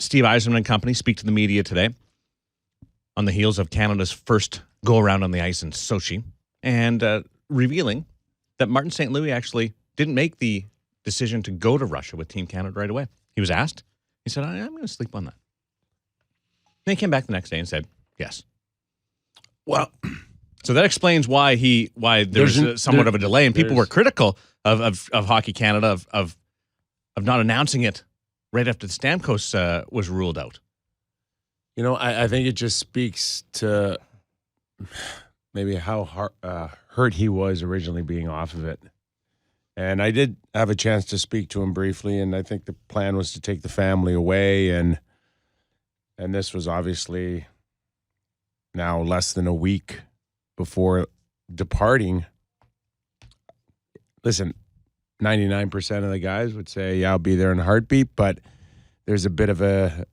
Steve Yzerman and company speak to the media today on the heels of Canada's first go-around on the ice in Sochi, and revealing that Martin St. Louis actually didn't make the decision to go to Russia with Team Canada right away. He was asked. He said, I'm going to sleep on that. Then he came back the next day and said, yes. Well, so that explains why there's somewhat of a delay, and people were critical of Hockey Canada of not announcing it right after the Stamkos was ruled out. You know, I think it just speaks to maybe how hurt he was originally being off of it. And I did have a chance to speak to him briefly, and I think the plan was to take the family away, and this was obviously now less than a week before departing. Listen, 99% of the guys would say, yeah, I'll be there in a heartbeat, but there's a bit of a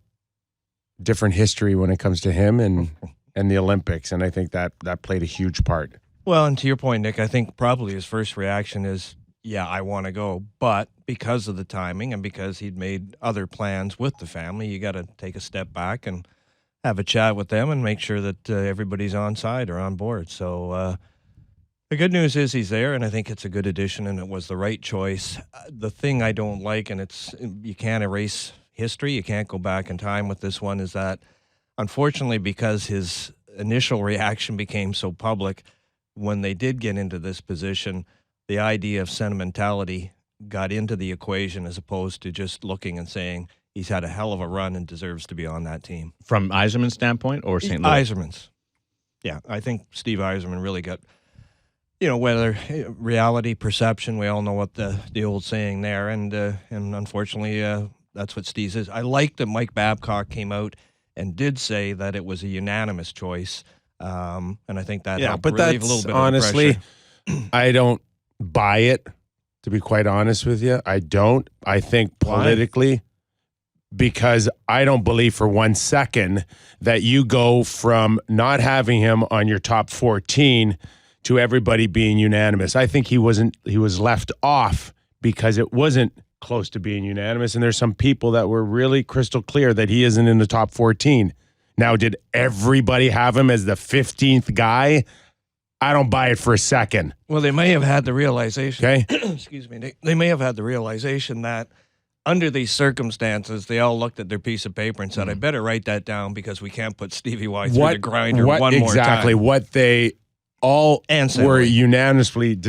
different history when it comes to him and the Olympics, and I think that played a huge part. Well, and to your point, Nick, I think probably his first reaction is, yeah, I want to go, but because of the timing and because he'd made other plans with the family, you got to take a step back and have a chat with them and make sure that everybody's on side or on board. So the good news is he's there, and I think it's a good addition, and it was the right choice. The thing I don't like, and you can't erase history, you can't go back in time with this one, is that unfortunately, because his initial reaction became so public, when they did get into this position, the idea of sentimentality got into the equation as opposed to just looking and saying he's had a hell of a run and deserves to be on that team. From Yzerman's standpoint or St. Louis? Yzerman's. Yeah, I think Steve Yzerman really got, whether reality, perception, we all know what the old saying there, and unfortunately that's what Steve is. I like that Mike Babcock came out and did say that it was a unanimous choice, and I think that helped relieve a little bit honestly, of the pressure. I don't buy it, to be quite honest with you. I don't. I think politically, because I don't believe for 1 second that you go from not having him on your top 14 to everybody being unanimous. I think he was left off because it wasn't close to being unanimous, and there's some people that were really crystal clear that he isn't in the top 14. Now, did everybody have him as the 15th guy? I don't buy it for a second. Well, they may have had the realization. Okay. Excuse me. They may have had the realization that under these circumstances, they all looked at their piece of paper and said, I better write that down because we can't put Stevie Y through the grinder one more time. Exactly. What they all were unanimously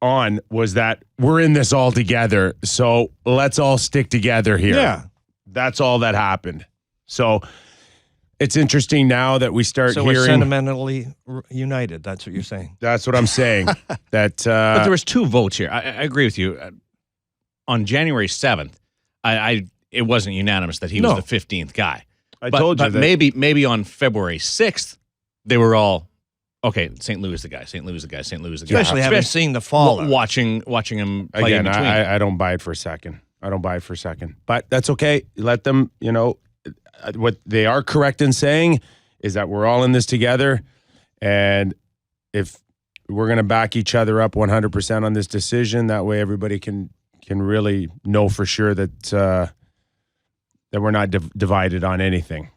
on was that we're in this all together, so let's all stick together here. Yeah. That's all that happened. So it's interesting now that we start hearing... So we're sentimentally united. That's what you're saying. That's what I'm saying. But there was 2 votes here. I agree with you. On January 7th, it wasn't unanimous that he was the 15th guy. I told you that. Maybe on February 6th, they were all, okay, St. Louis the guy, St. Louis the guy, St. Louis the guy. Especially having seen the fall. Watching him play again, in between. I don't buy it for a second. But that's okay. Let them, what they are correct in saying is that we're all in this together, and if we're going to back each other up 100% on this decision, that way everybody can really know for sure that that we're not divided on anything.